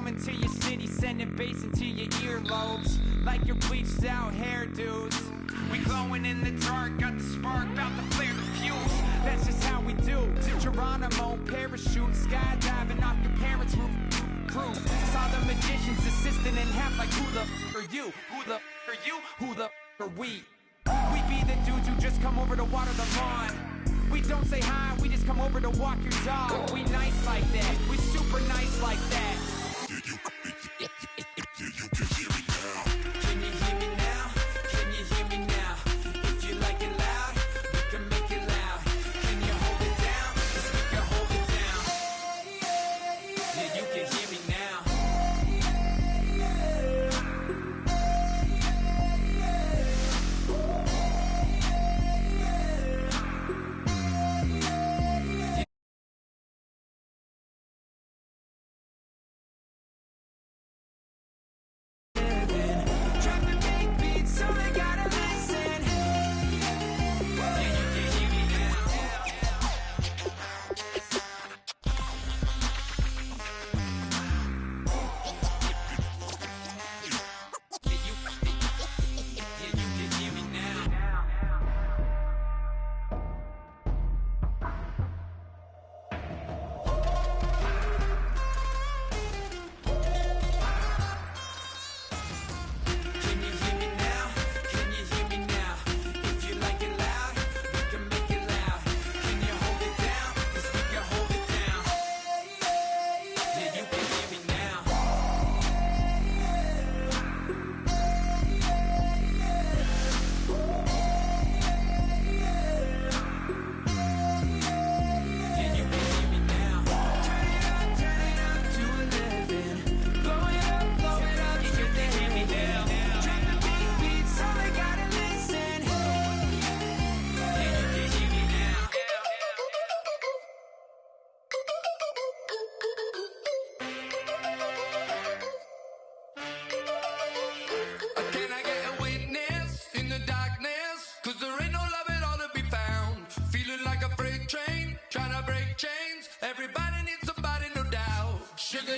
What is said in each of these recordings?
coming to your city, sending bass into your earlobes, like your bleached out hairdos. We glowing in the dark, got the spark, about to flare the fuse. That's just how we do. Geronimo, parachute, skydiving off your parents' roof. Saw the magician's assistant in half, like who the are you? Who the are you? Who the are we? We be the dudes who just come over to water the lawn. We don't say hi, we just come over to walk your dog. We nice like that, we super nice like that. Can you hear me now? Can you hear me now? Can you hear me now? If you like it loud, we can make it loud. Can you hold it down? 'Cause we can hold it down. Yeah, you can hear me now.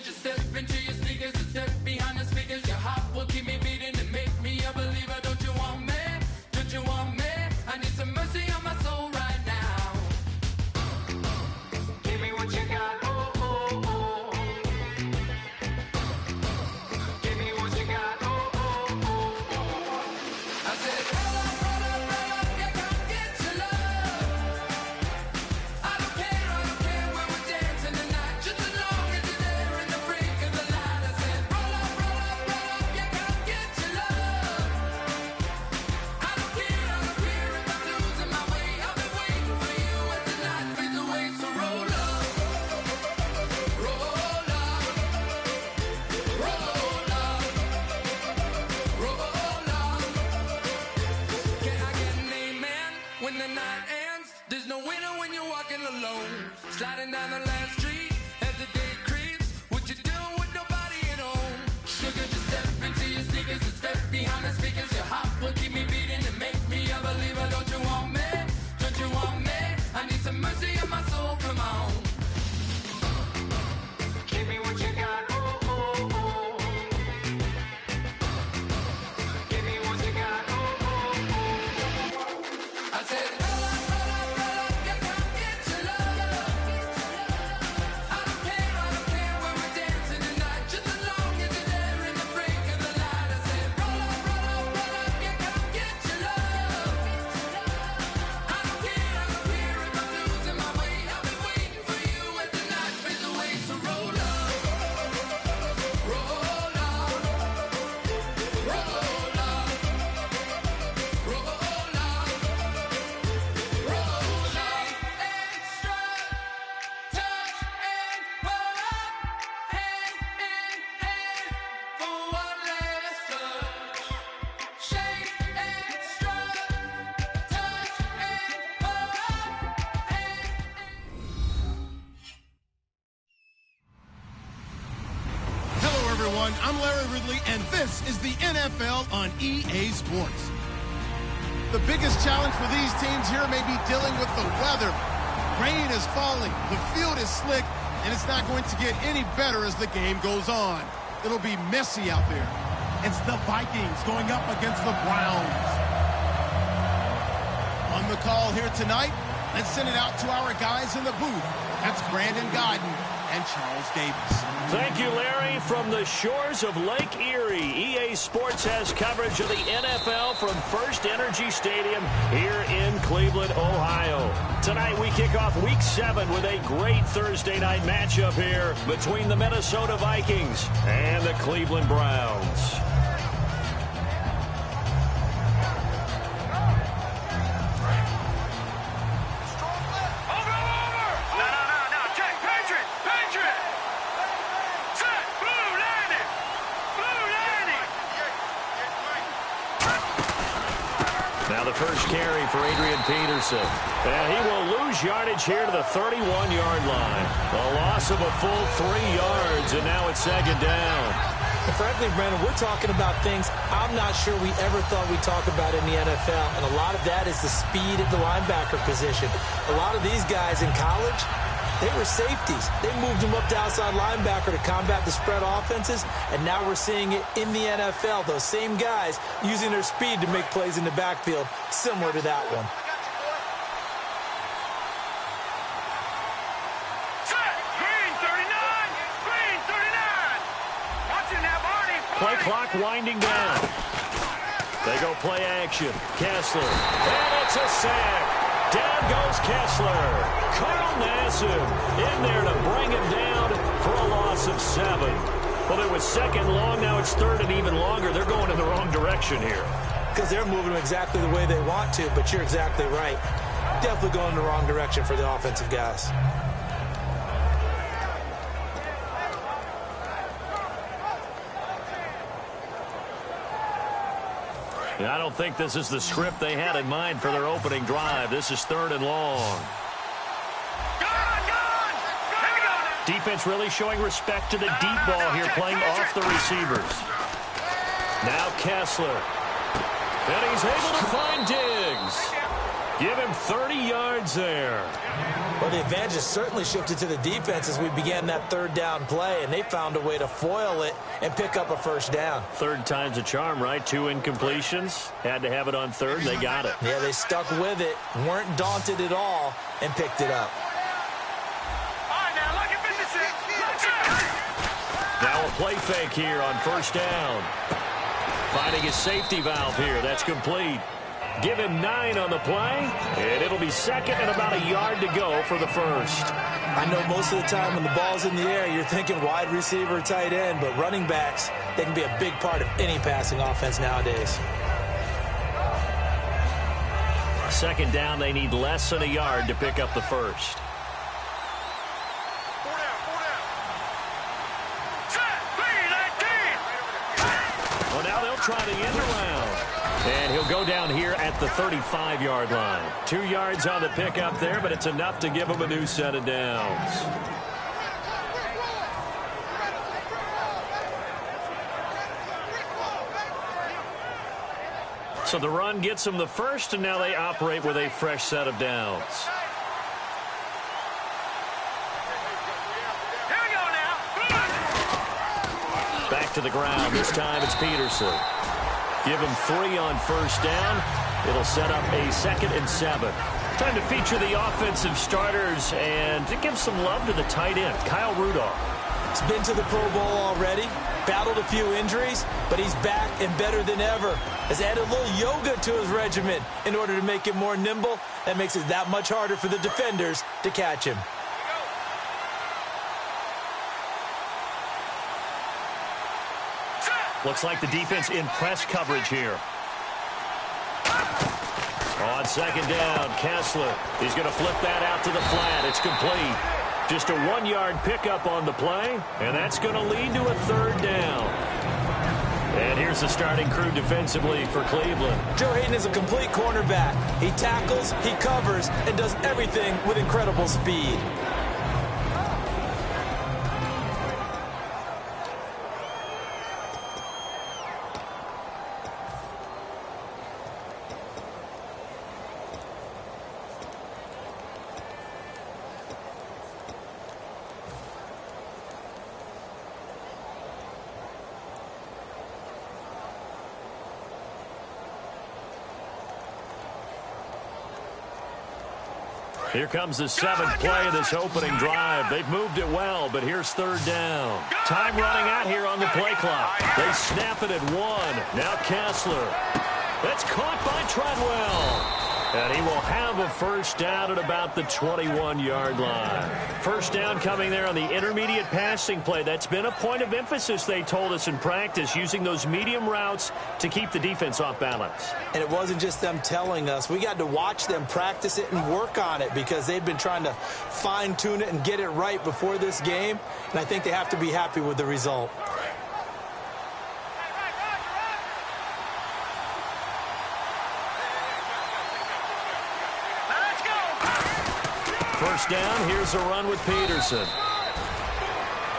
Just step into your sneakers and step behind the speakers. Your heart will keep me beating and make me a believer. Don't you want me? Don't you want me? I need some mercy on my soul right now. Give me what you got, oh, oh, oh. Give me what you got, oh, oh, oh. I said, roll up, yeah, come get your love. I don't care where we're dancing tonight, just as long as you're there. When the night ends, there's no winner when you're walking alone. Sliding down the last street as the day creeps. What you doing with nobody at home? Sugar, just step into your sneakers and step behind the speakers. Your heart will keep me beating and make me a believer. Don't you want me? Don't you want me? I need some mercy on my soul, come on. Give me what you got, oh, oh, oh. Give me what you got, oh, oh, oh. I said, I'm Larry Ridley, and this is the NFL on EA Sports. The biggest challenge for these teams here may be dealing with the weather. Rain is falling, the field is slick, and it's not going to get any better as the game goes on. It'll be messy out there. It's the Vikings going up against the Browns. On the call here tonight, let's send it out to our guys in the booth. That's Brandon Godden and Charles Davis. Thank you, Larry. From the shores of Lake Erie, EA Sports has coverage of the NFL from First Energy Stadium here in Cleveland, Ohio. Tonight we kick off Week 7 with a great Thursday night matchup here between the Minnesota Vikings and the Cleveland Browns. Now the first carry for Adrian Peterson. And he will lose yardage here to the 31-yard line. A loss of a full 3 yards, and now it's second down. Frankly, Brandon, we're talking about things I'm not sure we ever thought we'd talk about in the NFL, and a lot of that is the speed at the linebacker position. A lot of these guys in college, they were safeties. They moved them up to outside linebacker to combat the spread offenses, and now we're seeing it in the NFL. Those same guys using their speed to make plays in the backfield, similar to that one. Play clock winding down. They go play action. Kessler. And it's a sack. Down goes Kessler. Carl Nassib in there to bring him down for a loss of 7. Well, it was second long. Now it's third and even longer. They're going in the wrong direction here. Because they're moving them exactly the way they want to, but you're exactly right. Definitely going in the wrong direction for the offensive guys. I don't think this is the script they had in mind for their opening drive. This is third and long. Defense really showing respect to the deep ball here, playing off the receivers. Now Kessler. And he's able to find Diggs. Give him 30 yards there. Well, the advantage has certainly shifted to the defense as we began that third down play, and they found a way to foil it and pick up a first down. Third time's a charm, right? 2 incompletions. Had to have it on third. They got it. Yeah, they stuck with it, weren't daunted at all, and picked it up. Now a play fake here on first down. Finding his safety valve here. That's complete. Give him 9 on the play, and it'll be second and about a yard to go for the first. I know most of the time when the ball's in the air, you're thinking wide receiver, tight end, but running backs, they can be a big part of any passing offense nowadays. Second down, they need less than a yard to pick up the first. Well, now they'll try the end around. And he'll go down here at the 35-yard line. 2 yards on the pickup there, but it's enough to give him a new set of downs. So the run gets them the first, and now they operate with a fresh set of downs. Back to the ground. This time it's Peterson. Give him 3 on first down. It'll set up a 2nd and 7. Time to feature the offensive starters and to give some love to the tight end, Kyle Rudolph. He's been to the Pro Bowl already, battled a few injuries, but he's back and better than ever. Has added a little yoga to his regimen in order to make him more nimble. That makes it that much harder for the defenders to catch him. Looks like the defense in press coverage here. On second down, Kessler. He's going to flip that out to the flat. It's complete. Just a 1-yard pickup on the play, and that's going to lead to a third down. And here's the starting crew defensively for Cleveland. Joe Hayden is a complete cornerback. He tackles, he covers, and does everything with incredible speed. Here comes the 7th play of this opening drive. They've moved it well, but here's 3rd down. Time running out here on the play clock. They snap it at 1. Now Kessler. That's caught by Treadwell. And he will have a 1st down at about the 21-yard line. 1st down coming there on the intermediate passing play. That's been a point of emphasis, they told us in practice, using those medium routes to keep the defense off balance. And it wasn't just them telling us. We got to watch them practice it and work on it because they've been trying to fine-tune it and get it right before this game. And I think they have to be happy with the result. First down, here's a run with Peterson.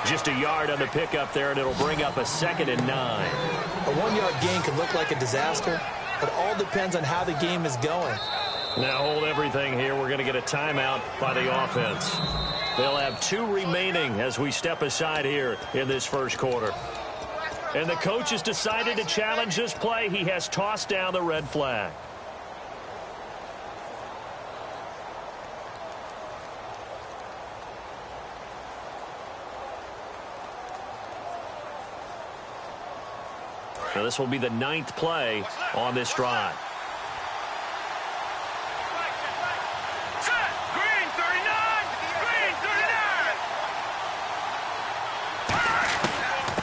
Just a yard on the pickup there, and it'll bring up a 2nd and 9. A 1-yard gain could look like a disaster, but all depends on how the game is going. Now hold everything here. We're going to get a timeout by the offense. They'll have 2 remaining as we step aside here in this 1st quarter. And the coach has decided to challenge this play. He has tossed down the red flag. Now this will be the 9th play on this drive. Green 39! Green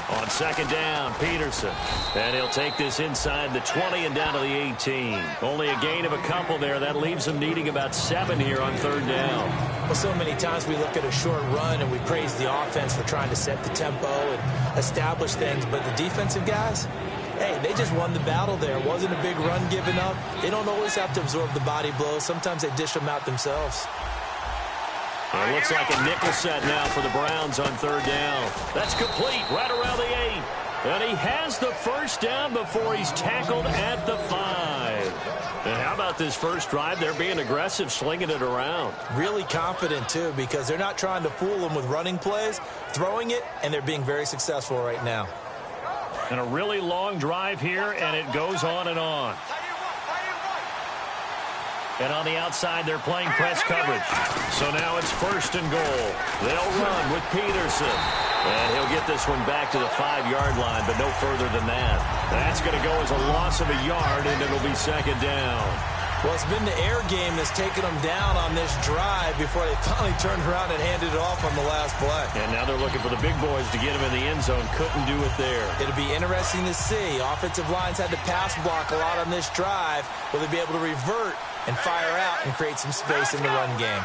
39! On 2nd down, Peterson. And he'll take this inside the 20 and down to the 18. Only a gain of a couple there. That leaves him needing about 7 here on 3rd down. Well, so many times we look at a short run and we praise the offense for trying to set the tempo and establish things. But the defensive guys, hey, they just won the battle there. It wasn't a big run given up. They don't always have to absorb the body blows. Sometimes they dish them out themselves. It looks like a nickel set now for the Browns on 3rd down. That's complete right around the 8. And he has the 1st down before he's tackled at the 5. And how about this 1st drive? They're being aggressive, slinging it around. Really confident, too, because they're not trying to fool them with running plays, throwing it, and they're being very successful right now. And a really long drive here, and it goes on and on. And on the outside, they're playing press coverage. So now it's 1st and goal. They'll run with Peterson. And he'll get this one back to the 5-yard line, but no further than that. That's going to go as a loss of a yard, and it'll be 2nd down. Well, it's been the air game that's taken them down on this drive before they finally turned around and handed it off on the last play. And now they're looking for the big boys to get him in the end zone. Couldn't do it there. It'll be interesting to see. Offensive lines had to pass block a lot on this drive. Will they be able to revert and fire out and create some space in the run game?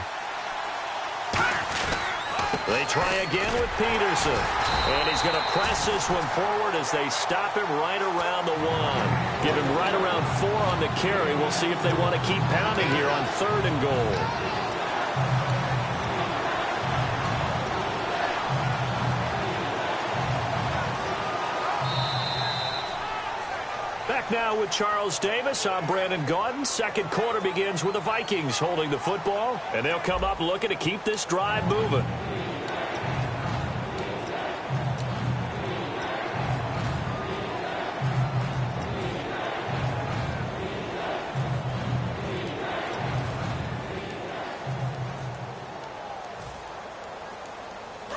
They try again with Peterson. And he's going to press this one forward as they stop him right around the 1. Give him right around 4 on the carry. We'll see if they want to keep pounding here on 3rd and goal. Back now with Charles Davis. I'm Brandon Gaudin. 2nd quarter begins with the Vikings holding the football. And they'll come up looking to keep this drive moving.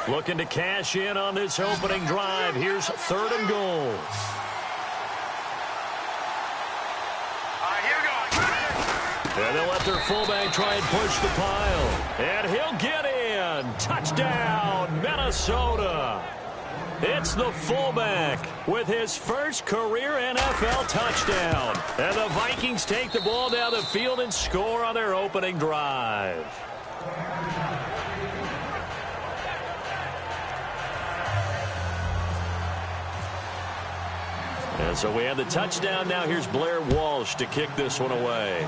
Looking to cash in on this opening drive. Here's 3rd and goal. Here we go. And they'll let their fullback try and push the pile. And he'll get in. Touchdown, Minnesota. It's the fullback with his 1st career NFL touchdown. And the Vikings take the ball down the field and score on their opening drive. And so we have the touchdown. Now here's Blair Walsh to kick this one away.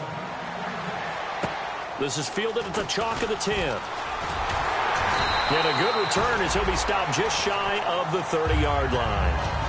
This is fielded at the chalk of the 10. And a good return as he'll be stopped just shy of the 30-yard line.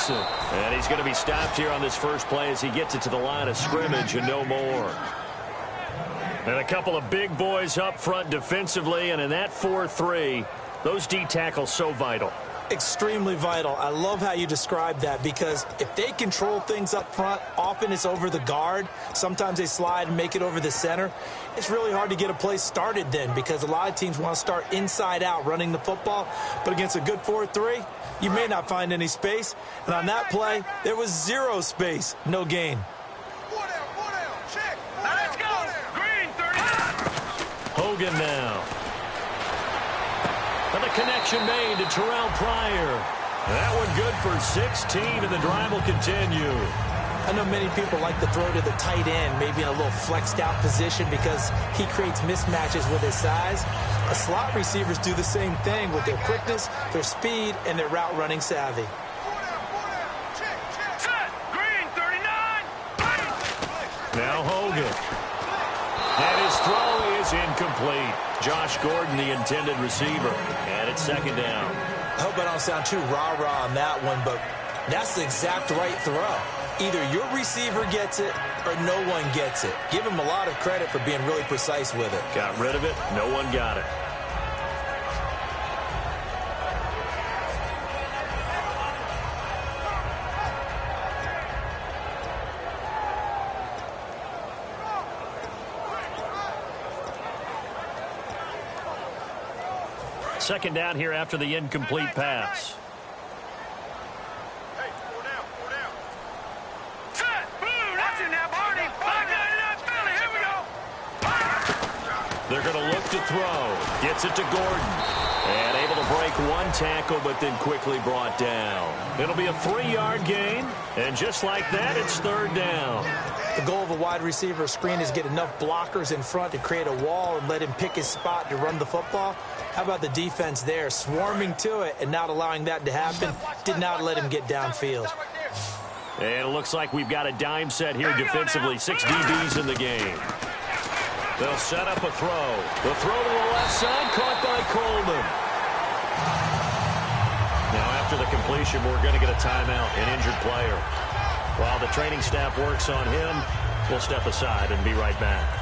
Jackson. And he's going to be stopped here on this first play as he gets it to the line of scrimmage and no more. And a couple of big boys up front defensively, and in that 4-3, those D tackles so vital. Extremely vital. I love how you describe that, because if they control things up front, often it's over the guard. Sometimes they slide and make it over the center. It's really hard to get a play started then, because a lot of teams want to start inside out running the football. But against a good 4-3, you may not find any space. And on that play, there was zero space, no gain. Let's go. Green 39. Hogan now. And the connection made to Terrell Pryor. That one good for 16, and the drive will continue. I know many people like to throw to the tight end, maybe in a little flexed out position, because he creates mismatches with his size. The slot receivers do the same thing with their quickness, their speed, and their route running savvy. Set. Green 39. Now Hogan. And his throw is incomplete. Josh Gordon, the intended receiver. And it's second down. I hope I don't sound too rah-rah on that one, but that's the exact right throw. Either your receiver gets it or no one gets it. Give him a lot of credit for being really precise with it. Got rid of it. No one got it. Second down here after the incomplete pass. Hey, four down. Set. Blue, that's in there, Barney. Back Philly. Here we go. They're going to look to throw. Gets it to Gordon. And able to break one tackle, but then quickly brought down. It'll be a 3-yard gain. And just like that, it's third down. The goal of a wide receiver screen is get enough blockers in front to create a wall and let him pick his spot to run the football. How about the defense there, swarming to it and not allowing that to happen? Did not let him get downfield. And it looks like we've got a dime set here defensively. 6 DBs in the game. They'll set up a throw. The throw to the left side, caught by Coleman. Now after the completion, we're going to get a timeout, an injured player. While the training staff works on him, we'll step aside and be right back.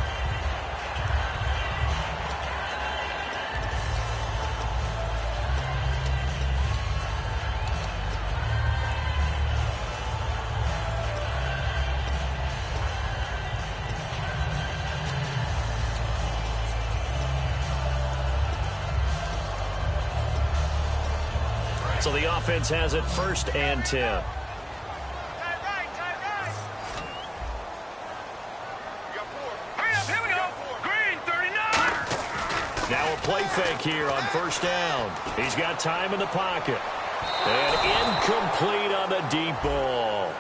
So the offense has it 1st and 10. Now a play fake here on 1st down. He's got time in the pocket. And incomplete on the deep ball.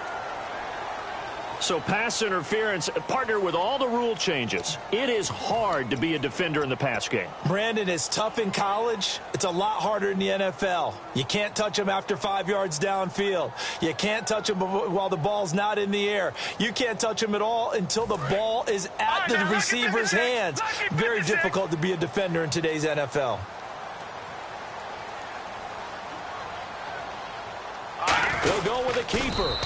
So pass interference, partner with all the rule changes. It is hard to be a defender in the pass game. Brandon, is tough in college. It's a lot harder in the NFL. You can't touch him after 5 yards downfield. You can't touch him while the ball's not in the air. You can't touch him at all until the ball is at the receiver's hands. Very difficult to be a defender in today's NFL. They'll go with a keeper.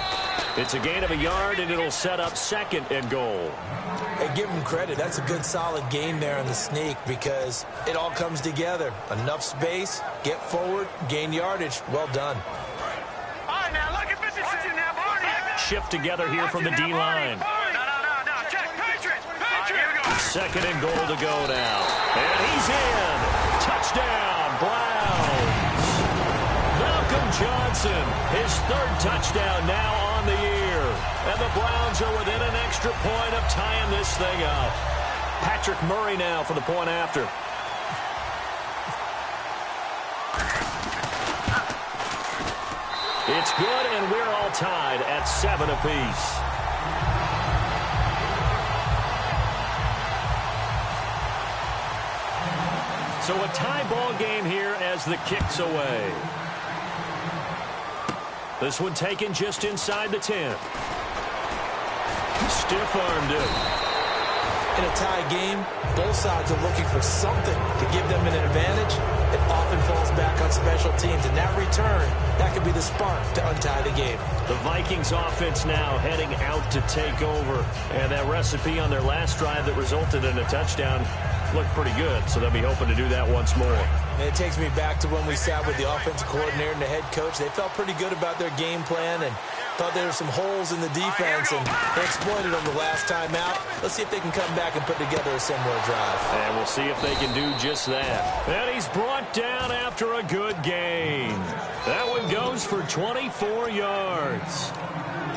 It's a gain of a yard, and it'll set up 2nd and goal. Hey, give him credit. That's a good, solid game there on the sneak, because it all comes together. Enough space, get forward, gain yardage. Well done. All right, now look at 56 in there, Barney. Shift together here from the D-line. No. Check. Patriots. Here we go. 2nd and goal to go now. And he's in. Touchdown, Browns. Malcolm Johnson, his 3rd touchdown now on the year. And the Browns are within an extra point of tying this thing up. Patrick Murray now for the point after. It's good, and we're all tied at 7 apiece. So a tie ball game here as the kick's away. This one taken just inside the 10. Stiff-armed it. In a tie game, both sides are looking for something to give them an advantage. It often falls back on special teams, and that return, that could be the spark to untie the game. The Vikings offense now heading out to take over, and that recipe on their last drive that resulted in a touchdown looked pretty good, so they'll be hoping to do that once more. And it takes me back to when we sat with the offensive coordinator and the head coach. They felt pretty good about their game plan and thought there were some holes in the defense, and they exploited them the last time out. Let's see if they can come back and put together a similar drive. And we'll see if they can do just that. And he's brought down after a good gain. That one goes for 24 yards.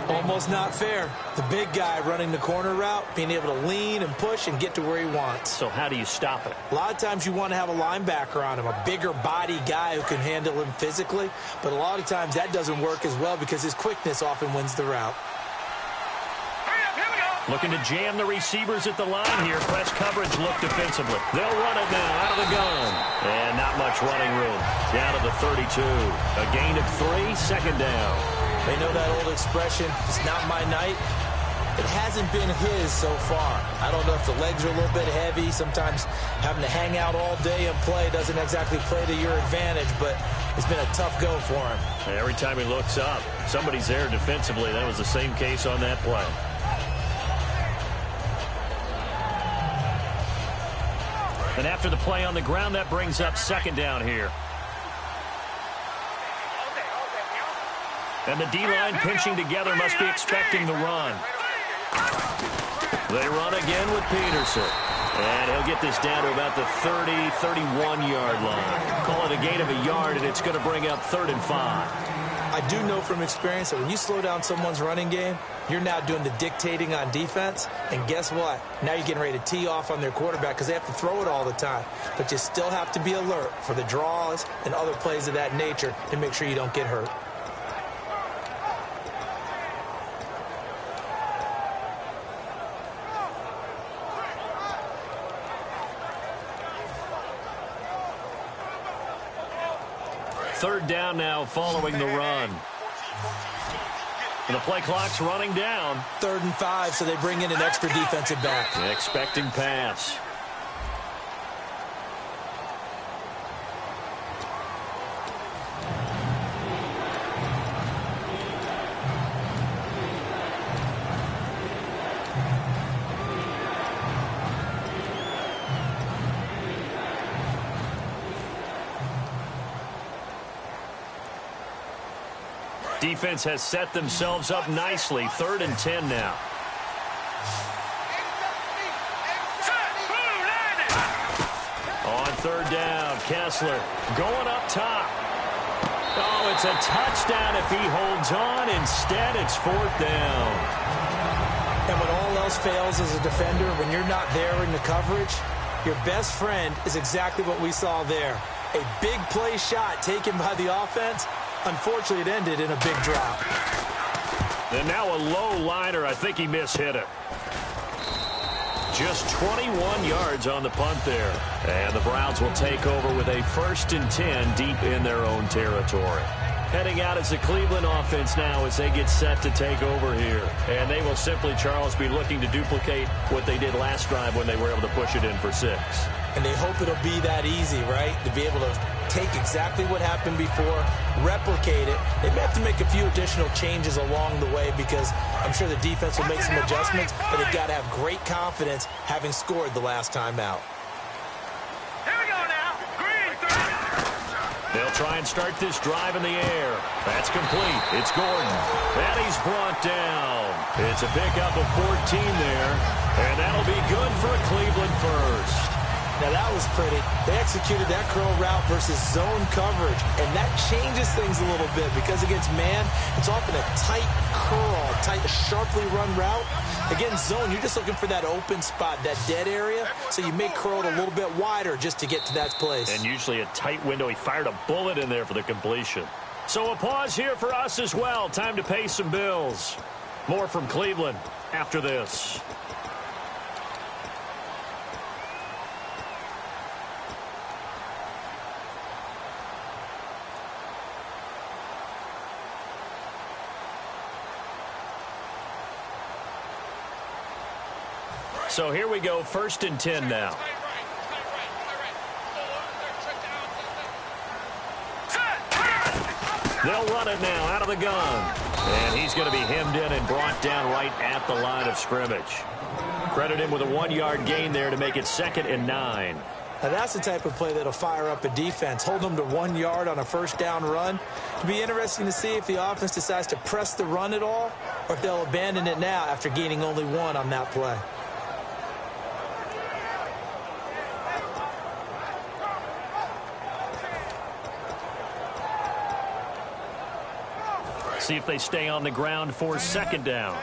Almost not fair. The big guy running the corner route, being able to lean and push and get to where he wants. So how do you stop it? A lot of times you want to have a linebacker on him, a bigger body guy who can handle him physically. But a lot of times that doesn't work as well because his quickness often wins the route. Looking to jam the receivers at the line here. Press coverage look defensively. They'll run it now out of the gun. And not much running room. Down to the 32. A gain of 3, second down. They know that old expression, it's not my night. It hasn't been his so far. I don't know if the legs are a little bit heavy. Sometimes having to hang out all day and play doesn't exactly play to your advantage, but it's been a tough go for him. Every time he looks up, somebody's there defensively. That was the same case on that play. And after the play on the ground, that brings up second down here. And the D-line pinching together must be expecting the run. They run again with Peterson. And he'll get this down to about the 30, 31-yard line. Call it a gain of a yard, and it's going to bring up 3rd and 5. I do know from experience that when you slow down someone's running game, you're now doing the dictating on defense. And guess what? Now you're getting ready to tee off on their quarterback because they have to throw it all the time. But you still have to be alert for the draws and other plays of that nature to make sure you don't get hurt. Third down now following the run. And the play clock's running down. 3rd and 5, so they bring in an extra defensive back. Expecting pass. Defense has set themselves up nicely. 3rd and 10 now. On 3rd down, Kessler going up top. Oh, it's a touchdown if he holds on. Instead, it's 4th down. And when all else fails as a defender, when you're not there in the coverage, your best friend is exactly what we saw there. A big play shot taken by the offense. Unfortunately, it ended in a big drop. And now a low liner. I think he mishit it. Just 21 yards on the punt there. And the Browns will take over with a 1st and 10 deep in their own territory. Heading out is the Cleveland offense now as they get set to take over here. And they will simply, Charles, be looking to duplicate what they did last drive when they were able to push it in for 6. And they hope it'll be that easy, right? To be able to take exactly what happened before, replicate it. They may have to make a few additional changes along the way because I'm sure the defense will make some adjustments, but they've got to have great confidence having scored the last time out. Here we go now. Green 3. They'll try and start this drive in the air. That's complete. It's Gordon. And he's brought down. It's a pickup of 14 there. And that'll be good for a Cleveland first. Now that was pretty. They executed that curl route versus zone coverage, and that changes things a little bit because against man, it's often a tight curl, tight, sharply run route. Against zone, you're just looking for that open spot, that dead area, so you may curl it a little bit wider just to get to that place. And usually a tight window. He fired a bullet in there for the completion. So a pause here for us as well. Time to pay some bills. More from Cleveland after this. So here we go, 1st and 10 now. They'll run it now out of the gun. And he's going to be hemmed in and brought down right at the line of scrimmage. Credit him with a 1-yard gain there to make it 2nd and 9. Now that's the type of play that'll fire up a defense. Hold them to 1 yard on a 1st down run. It'll be interesting to see if the offense decides to press the run at all or if they'll abandon it now after gaining only 1 on that play. See if they stay on the ground for 2nd down.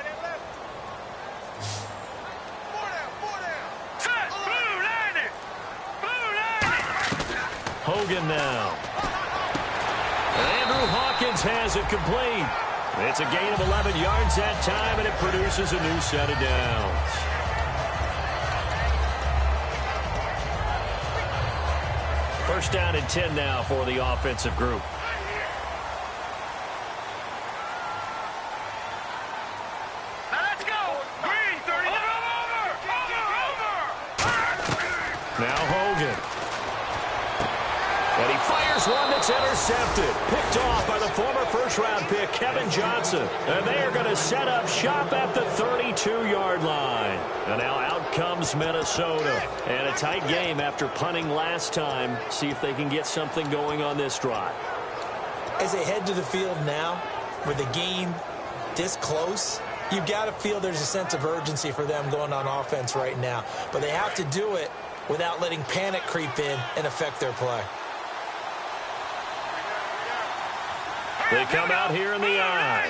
Hogan now. And Andrew Hawkins has it complete. It's a gain of 11 yards that time, and it produces a new set of downs. First down and 10 now for the offensive group. Now Hogan. And he fires one that's intercepted. Picked off by the former first-round pick, Kevin Johnson. And they are going to set up shop at the 32-yard line. And now out comes Minnesota. And a tight game after punting last time. See if they can get something going on this drive. As they head to the field now, with the game this close, you've got to feel there's a sense of urgency for them going on offense right now. But they have to do it without letting panic creep in and affect their play. They come out here in the eye.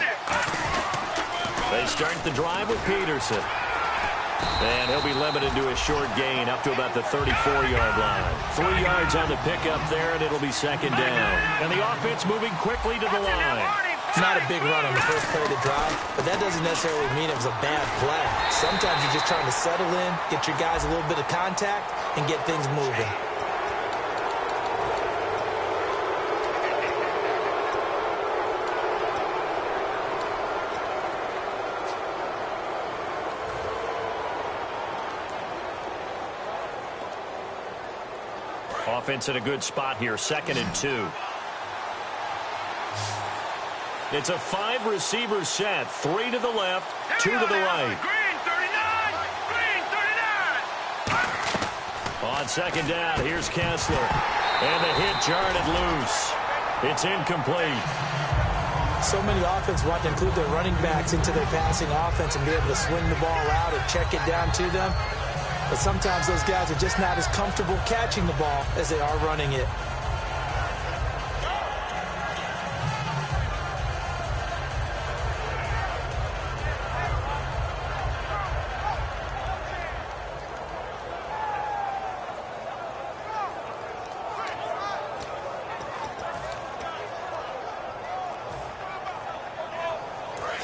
They start the drive with Peterson. And he'll be limited to a short gain up to about the 34-yard line. 3 yards on the pickup there, and it'll be 2nd down. And the offense moving quickly to the line. Not a big run on the first play of the drive, but that doesn't necessarily mean it was a bad play. Sometimes you're just trying to settle in, get your guys a little bit of contact, and get things moving. Offense in a good spot here, 2nd and 2. It's a 5-receiver set, 3 to the left, 2 to the right. On 2nd down, here's Kessler. And the hit jarred it loose. It's incomplete. So many offenses want to include their running backs into their passing offense and be able to swing the ball out and check it down to them. But sometimes those guys are just not as comfortable catching the ball as they are running it.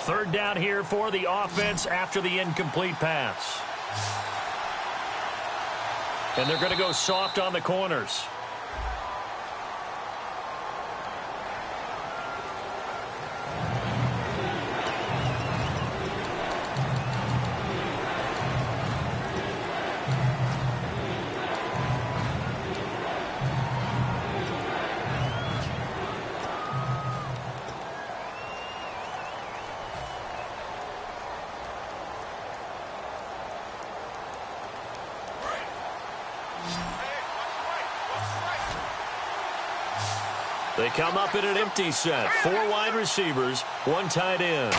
Third down here for the offense after the incomplete pass. And they're going to go soft on the corners. They come up in an empty set. 4 wide receivers, 1 tight end.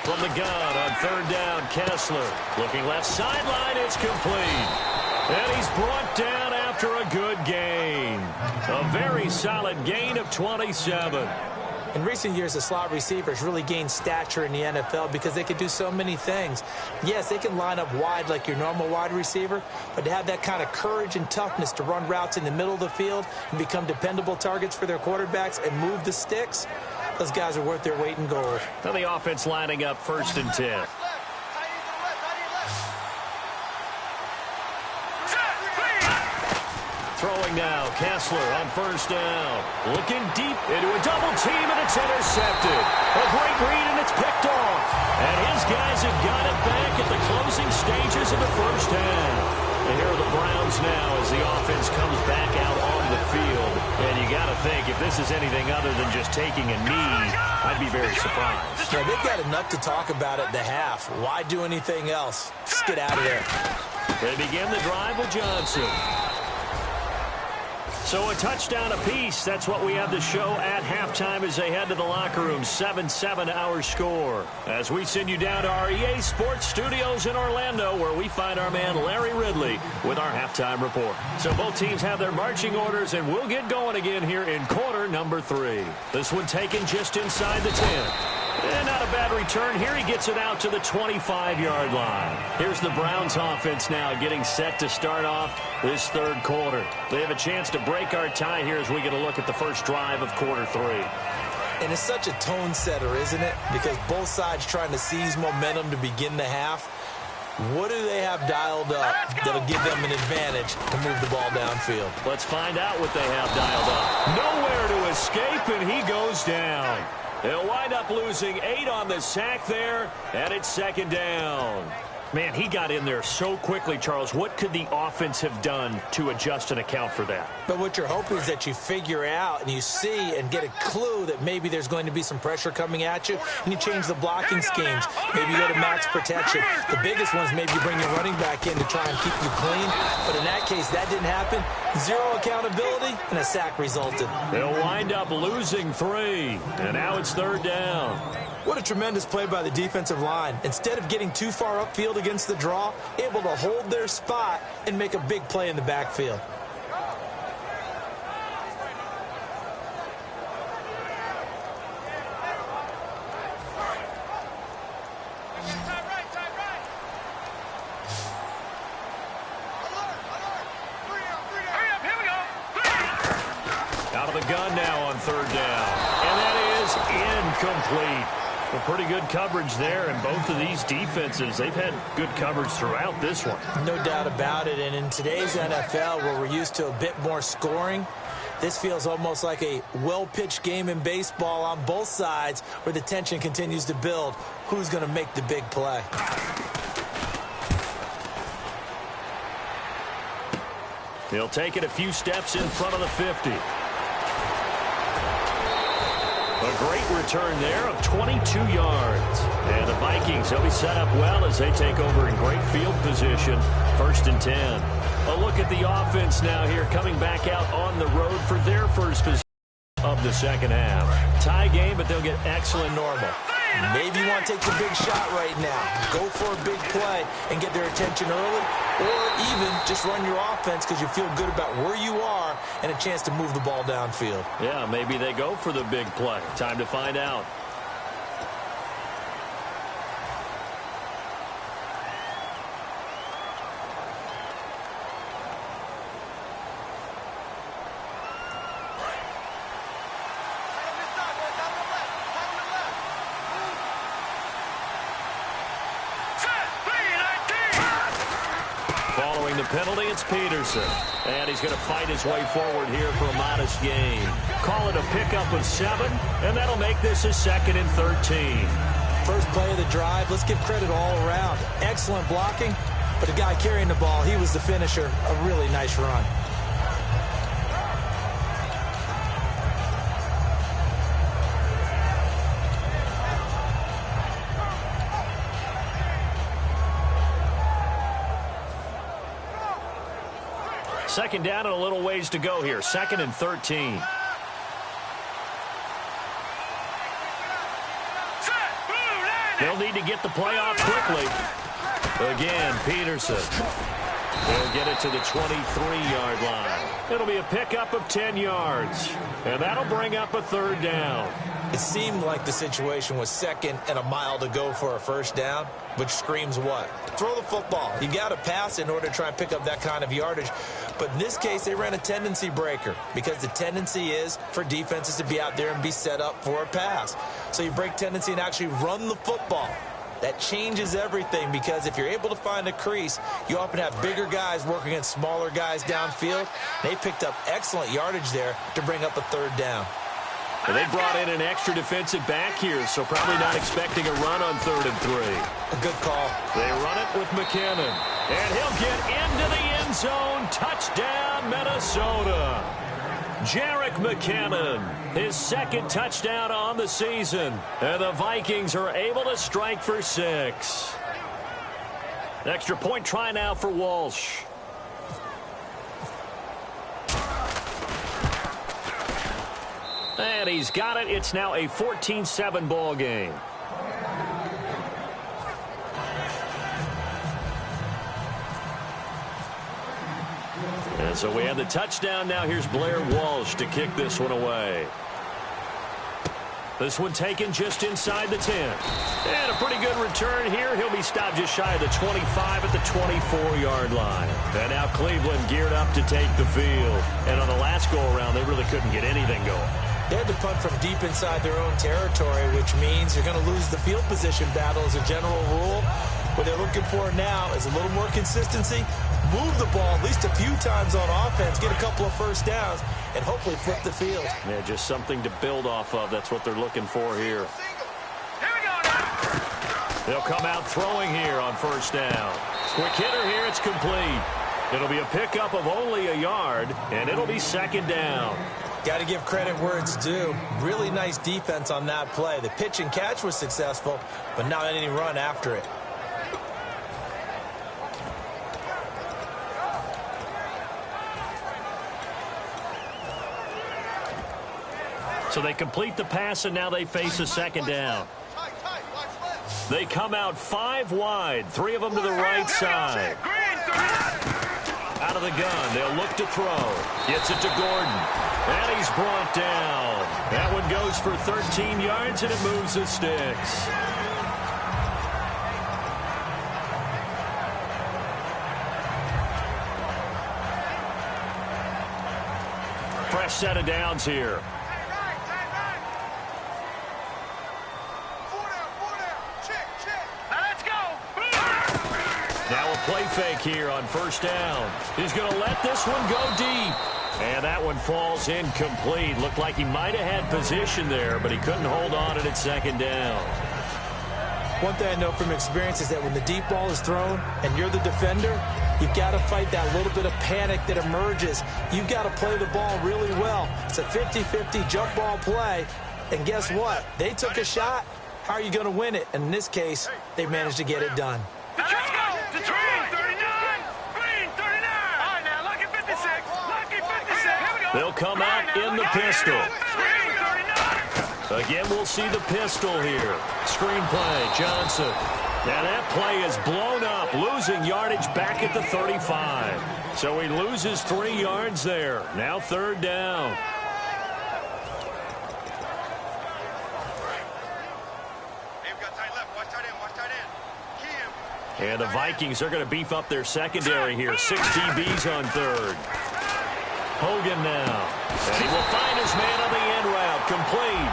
From the gun on 3rd down, Kessler. Looking left sideline, it's complete. And he's brought down after a good gain. A very solid gain of 27. In recent years, the slot receivers really gained stature in the NFL because they could do so many things. Yes, they can line up wide like your normal wide receiver, but to have that kind of courage and toughness to run routes in the middle of the field and become dependable targets for their quarterbacks and move the sticks, those guys are worth their weight in gold. Now the offense lining up 1st and 10. Throwing now, Kessler on 1st down. Looking deep into a double team, and it's intercepted. A great read, and it's picked off. And These guys have got it back at the closing stages of the first half. And here are the Browns now as the offense comes back out on the field. And you got to think, if this is anything other than just taking a knee, I'd be very surprised. Yeah, they've got enough to talk about at the half. Why do anything else? Just get out of there. They begin the drive with Johnson. So a touchdown apiece. That's what we have to show at halftime as they head to the locker room. 7-7 our score. As we send you down to our EA Sports Studios in Orlando, where we find our man Larry Ridley with our halftime report. So both teams have their marching orders, and we'll get going again here in quarter number 3. This one taken just inside the 10. And not a bad return. Here he gets it out to the 25-yard line. Here's the Browns offense now getting set to start off this third quarter. They have a chance to break our tie here as we get a look at the first drive of quarter 3. And it's such a tone setter, isn't it? Because both sides trying to seize momentum to begin the half. What do they have dialed up that'll give them an advantage to move the ball downfield? Let's find out what they have dialed up. Nowhere to escape, and he goes down. They'll wind up losing 8 on the sack there, and it's second down. Man, he got in there so quickly, Charles. What could the offense have done to adjust and account for that? But what you're hoping is that you figure out and you see and get a clue that maybe there's going to be some pressure coming at you, and you change the blocking schemes. Maybe you go to max protection. The biggest ones, maybe you bring your running back in to try and keep you clean. But in that case, that didn't happen. 0 accountability, and a sack resulted. They'll wind up losing 3, and now it's third down. What a tremendous play by the defensive line. Instead of getting too far upfield against the draw, able to hold their spot and make a big play in the backfield. Out of the gun now on third down. And that is incomplete. Well, pretty good coverage there, and both of these defenses, they've had good coverage throughout this one. No doubt about it, and in today's NFL, where we're used to a bit more scoring, this feels almost like a well-pitched game in baseball on both sides where the tension continues to build. Who's going to make the big play? He'll take it a few steps in front of the 50. A great return there of 22 yards. And the Vikings, they'll be set up well as they take over in great field position. 1st and 10. A look at the offense now here, coming back out on the road for their first possession of the second half. Tie game, but they'll get excellent normal. Maybe you want to take the big shot right now. Go for a big play and get their attention early, or even just run your offense because you feel good about where you are and a chance to move the ball downfield. Yeah, maybe they go for the big play. Time to find out. Following the penalty, it's Peterson. And he's going to fight his way forward here for a modest gain. Call it a pickup of 7, and that'll make this a 2nd and 13. First play of the drive, let's give credit all around. Excellent blocking, but the guy carrying the ball, he was the finisher. A really nice run. Second down and a little ways to go here. 2nd and 13. They'll need to get the play off quickly. Again, Peterson. They'll get it to the 23-yard line. It'll be a pickup of 10 yards. And that'll bring up a 3rd down. It seemed like the situation was 2nd and a mile to go for a 1st down, which screams what? Throw the football. You got to pass in order to try and pick up that kind of yardage. But in this case, they ran a tendency breaker because the tendency is for defenses to be out there and be set up for a pass. So you break tendency and actually run the football. That changes everything because if you're able to find a crease, you often have bigger guys working against smaller guys downfield. They picked up excellent yardage there to bring up a 3rd down. And they brought in an extra defensive back here, so probably not expecting a run on 3rd and 3. A good call. They run it with McKinnon. And he'll get into the end zone. Touchdown, Minnesota. Jerick McKinnon, his 2nd touchdown on the season. And the Vikings are able to strike for 6. Extra point try now for Walsh. And he's got it. It's now a 14-7 ball game. And so we have the touchdown. Now here's Blair Walsh to kick this one away. This one taken just inside the 10. And a pretty good return here. He'll be stopped just shy of the 25 at the 24-yard line. And now Cleveland geared up to take the field. And on the last go-around, they really couldn't get anything going. They had to punt from deep inside their own territory, which means you're going to lose the field position battle as a general rule. What they're looking for now is a little more consistency, move the ball at least a few times on offense, get a couple of first downs, and hopefully flip the field. Yeah, just something to build off of. That's what they're looking for here. They'll come out throwing here on 1st down. Quick hitter here. It's complete. It'll be a pickup of only a yard, and it'll be 2nd down. Got to give credit where it's due. Really nice defense on that play. The pitch and catch was successful, but not any run after it. So they complete the pass, and now they face a 2nd down. They come out 5 wide, 3 of them to the right side. Out of the gun, they'll look to throw. Gets it to Gordon. And he's brought down. That one goes for 13 yards, and it moves the sticks. Fresh set of downs here. Now a play fake here on 1st down. He's going to let this one go deep. And that one falls incomplete. Looked like he might have had position there, but he couldn't hold on at 2nd down. One thing I know from experience is that when the deep ball is thrown and you're the defender, you've got to fight that little bit of panic that emerges. You've got to play the ball really well. It's a 50-50 jump ball play. And guess what? They took a shot. How are you going to win it? And in this case, they managed to get it done. Let's go! To Green, 39! Green, 39! All right, now, lucky 56! Lucky 56! Here we go! They'll come out in the pistol. Again, we'll see the pistol here. Screenplay, Johnson. Now that play is blown up, losing yardage back at the 35. So he loses 3 yards there. Now 3rd down. And the Vikings are going to beef up their secondary here. 6 DBs on 3rd. Hogan now. And he will find his man on the end route. Complete.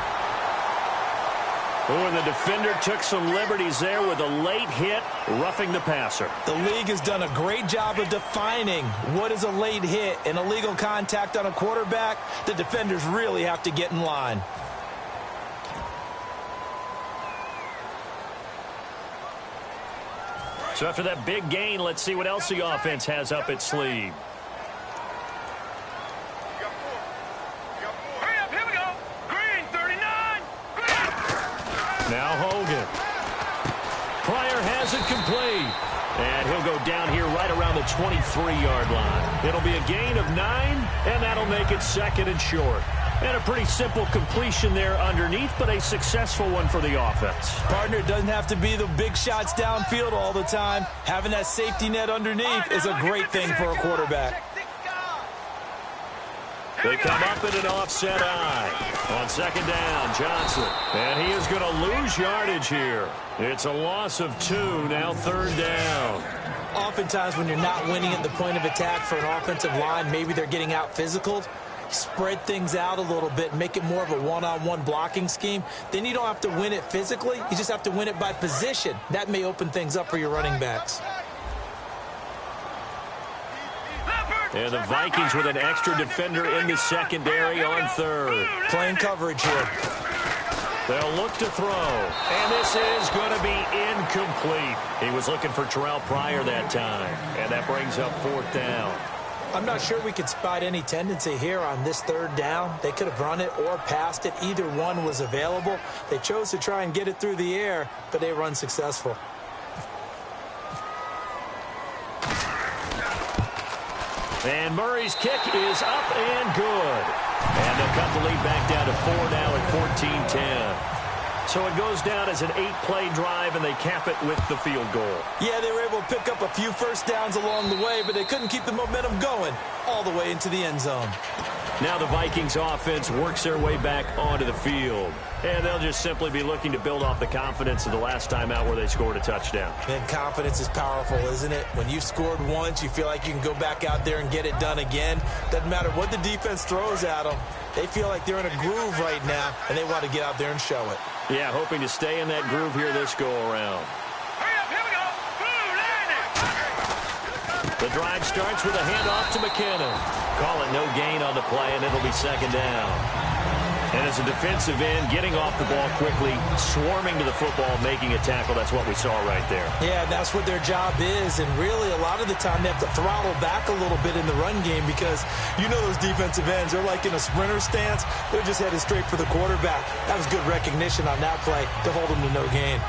Oh, and the defender took some liberties there with a late hit, roughing the passer. The league has done a great job of defining what is a late hit and illegal contact on a quarterback. The defenders really have to get in line. So after that big gain, let's see what else the offense has up its sleeve. Hurry up, here we go! Green, 39! Green! Now Hogan. Pryor has it complete. And he'll go down here right around the 23-yard line. It'll be a gain of 9, and that'll make it 2nd and short. And a pretty simple completion there underneath, but a successful one for the offense. Partner, it doesn't have to be the big shots downfield all the time. Having that safety net underneath is a great thing for a quarterback. They come up in an offset eye. On 2nd down, Johnson. And he is going to lose yardage here. It's a loss of 2, now 3rd down. Oftentimes when you're not winning at the point of attack for an offensive line, maybe they're getting out physical. Spread things out a little bit, make it more of a one-on-one blocking scheme. Then you don't have to win it physically. You just have to win it by position. That may open things up for your running backs. Leopard, And the Vikings with an extra defender in the secondary on third. Playing coverage here. They'll look to throw. And this is going to be incomplete. He was looking for Terrell Pryor that time. And that brings up fourth down. I'm not sure we could spot any tendency here on this third down. They could have run it or passed it. Either one was available. They chose to try and get it through the air, but they were unsuccessful. And Murray's kick is up and good. And they'll cut the lead back down to 4 now at 14-10. So it goes down as an 8-play drive, and they cap it with the field goal. Yeah, they were able to pick up a few first downs along the way, but they couldn't keep the momentum going all the way into the end zone. Now the Vikings offense works their way back onto the field. And they'll just simply be looking to build off the confidence of the last time out where they scored a touchdown. And confidence is powerful, isn't it? When you've scored once, you feel like you can go back out there and get it done again. Doesn't matter what the defense throws at them. They feel like they're in a groove right now, and they want to get out there and show it. Yeah, hoping to stay in that groove here this go-around. The drive starts with a handoff to McKinnon. Call it no gain on the play, and it'll be second down. And as a defensive end, getting off the ball quickly, swarming to the football, making a tackle, that's what we saw right there. Yeah, that's what their job is, and really a lot of the time they have to throttle back a little bit in the run game because you know those defensive ends, they're like in a sprinter stance. They're just headed straight for the quarterback. That was good recognition on that play to hold them to no gain.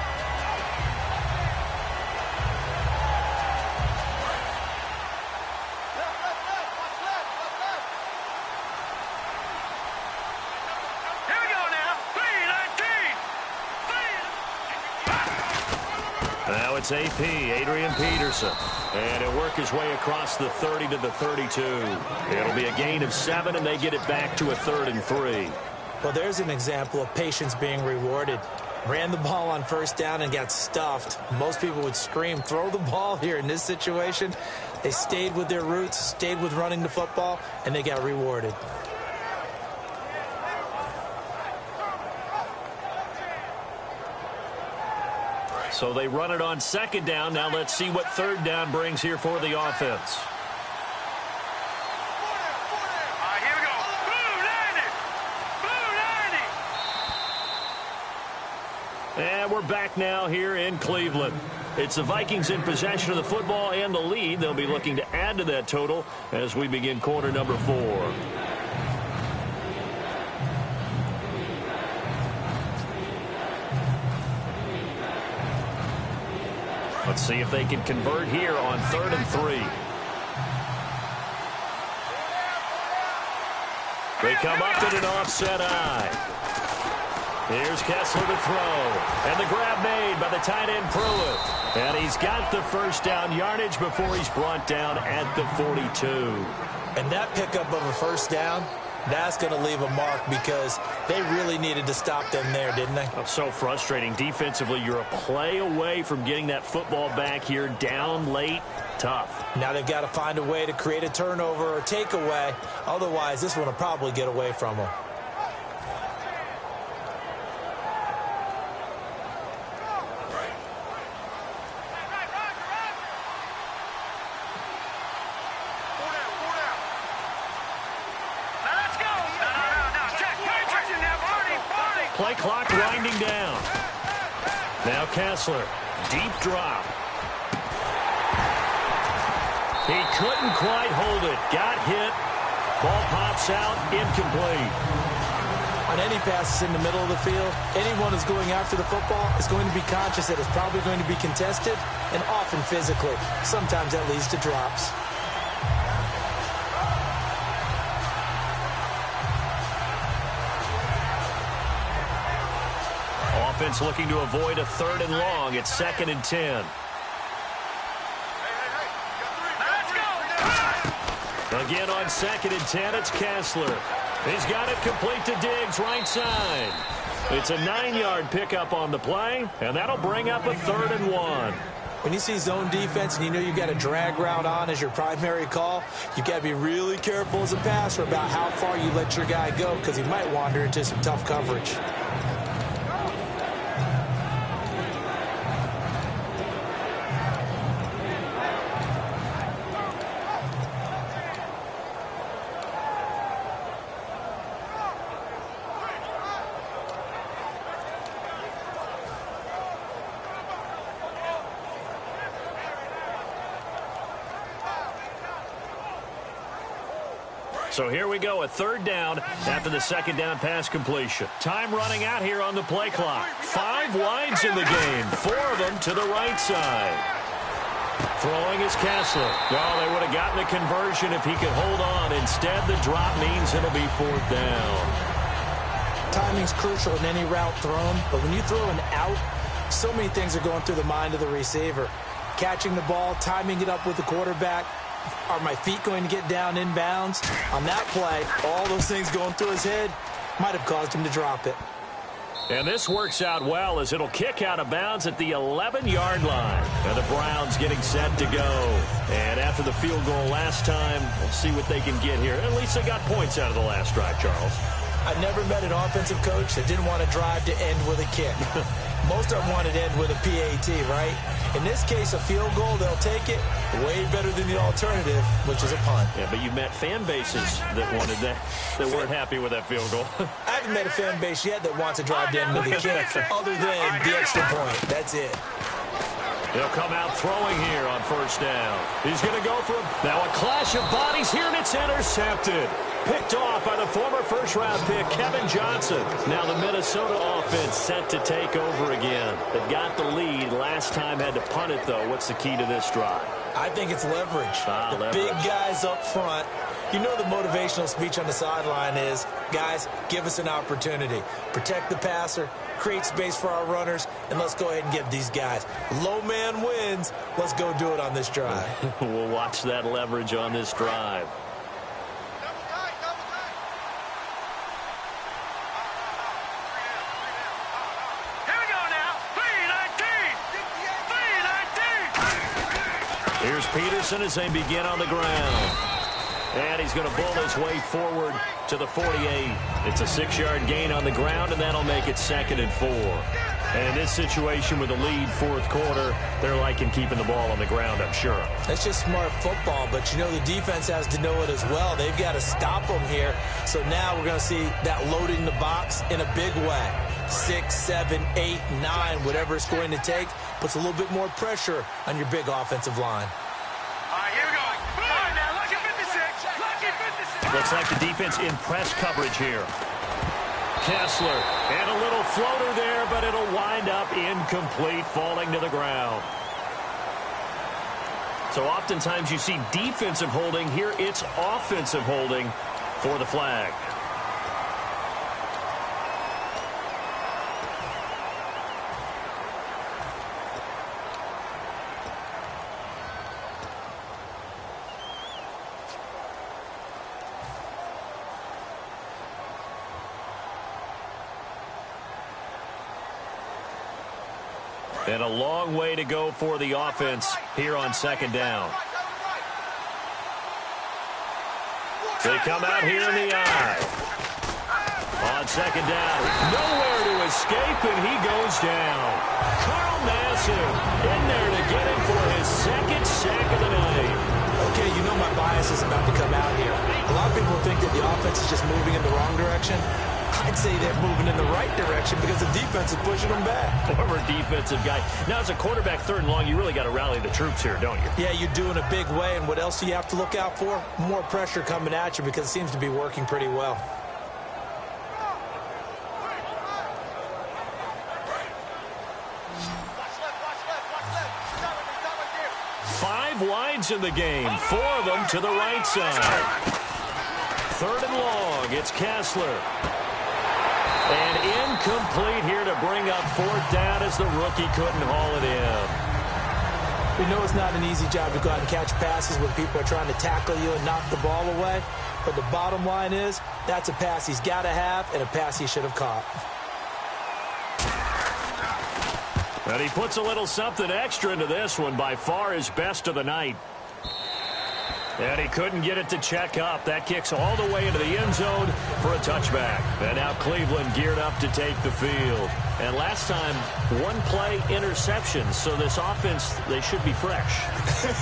Now it's AP, Adrian Peterson. And he'll work his way across the 30 to the 32. It'll be a gain of 7, and they get it back to a 3rd and 3. Well, there's an example of patience being rewarded. Ran the ball on first down and got stuffed. Most people would scream, throw the ball here in this situation. They stayed with their roots, stayed with running the football, and they got rewarded. So they run it on second down. Now let's see what third down brings here for the offense. Here we go. And we're back now here in Cleveland. It's the Vikings in possession of the football and the lead. They'll be looking to add to that total as we begin quarter number 4. Let's see if they can convert here on 3rd and 3. They come up in an offset eye. Here's Kessler to throw. And the grab made by the tight end Pruitt. And he's got the first down yardage before he's brought down at the 42. And that pickup of a first down, that's going to leave a mark because they really needed to stop them there, didn't they? That's so frustrating. Defensively, you're a play away from getting that football back here down late. Tough. Now they've got to find a way to create a turnover or takeaway. Otherwise, this one will probably get away from them. Play clock winding down. Now Kessler, deep drop. He couldn't quite hold it. Got hit. Ball pops out, incomplete. On any passes in the middle of the field, anyone who's going after the football is going to be conscious that it's probably going to be contested and often physically. Sometimes that leads to drops. Offense looking to avoid a 3rd and long. It's 2nd and 10. Again on 2nd and 10, it's Kessler. He's got it complete to Diggs, right side. It's a 9-yard pickup on the play, and that'll bring up a 3rd and 1. When you see zone defense and you know you've got a drag route on as your primary call, you've got to be really careful as a passer about how far you let your guy go because he might wander into some tough coverage. So here we go, a third down after the second down pass completion. Time running out here on the play clock. 5 wides in the game, 4 of them to the right side. Throwing is Kessler. Oh, they would have gotten the conversion if he could hold on. Instead, the drop means it'll be 4th down. Timing's crucial in any route thrown, but when you throw an out, so many things are going through the mind of the receiver. Catching the ball, timing it up with the quarterback. Are my feet going to get down inbounds? On that play, all those things going through his head might have caused him to drop it. And this works out well as it'll kick out of bounds at the 11-yard line. And the Browns getting set to go. And after the field goal last time, we'll see what they can get here. At least they got points out of the last drive, Charles. I never met an offensive coach that didn't want to drive to end with a kick. Most of them wanted to end with a PAT, right? In this case, a field goal, they'll take it way better than the alternative, which is a punt. Yeah, but you've met fan bases that wanted that, that weren't happy with that field goal. I haven't met a fan base yet that wants to drive to end with a kick other than the extra point. That's it. He'll come out throwing here on first down. He's going to go for it. Now a clash of bodies here, and it's intercepted. Picked off by the former first-round pick, Kevin Johnson. Now the Minnesota offense set to take over again. They've got the lead. Last time had to punt it, though. What's the key to this drive? I think it's leverage. Leverage. Big guys up front. You know the motivational speech on the sideline is, guys, give us an opportunity. Protect the passer, create space for our runners, and let's go ahead and get these guys. Low man wins. Let's go do it on this drive. We'll watch that leverage on this drive. Here's Peterson as they begin on the ground. And he's going to bull his way forward to the 48. It's a 6-yard gain on the ground, and that'll make it 2nd and 4. And in this situation with the lead, 4th quarter, they're liking keeping the ball on the ground, I'm sure. That's just smart football, but you know the defense has to know it as well. They've got to stop them here. So now we're going to see that loading the box in a big way. 6, 7, 8, 9, whatever it's going to take, puts a little bit more pressure on your big offensive line. Here we go. All right, now, lucky 56. Lucky 56. Looks like the defense in press coverage here. Kessler, and a little floater there, but it'll wind up incomplete, falling to the ground. So oftentimes you see defensive holding. Here it's offensive holding for the flag. And a long way to go for the offense here on 2nd down. They come out here in the eye. On 2nd down, nowhere to escape, and he goes down. Carl Nassib in there to get him for his 2nd sack of the night. Okay, you know my bias is about to come out here. A lot of people think that the offense is just moving in the wrong direction. I'd say they're moving in the right direction because the defense is pushing them back. Former defensive guy. Now, as a quarterback, 3rd and long, you really got to rally the troops here, don't you? Yeah, you do in a big way, and what else do you have to look out for? More pressure coming at you because it seems to be working pretty well. Five wides in the game, 4 of them to the right side. 3rd and long, it's Kessler. And incomplete here to bring up 4th down as the rookie couldn't haul it in. We know it's not an easy job to go out and catch passes when people are trying to tackle you and knock the ball away. But the bottom line is, that's a pass he's got to have and a pass he should have caught. And he puts a little something extra into this one, by far his best of the night. And he couldn't get it to check up. That kicks all the way into the end zone for a touchback. And now Cleveland geared up to take the field. And last time, 1-play interceptions. So this offense, they should be fresh.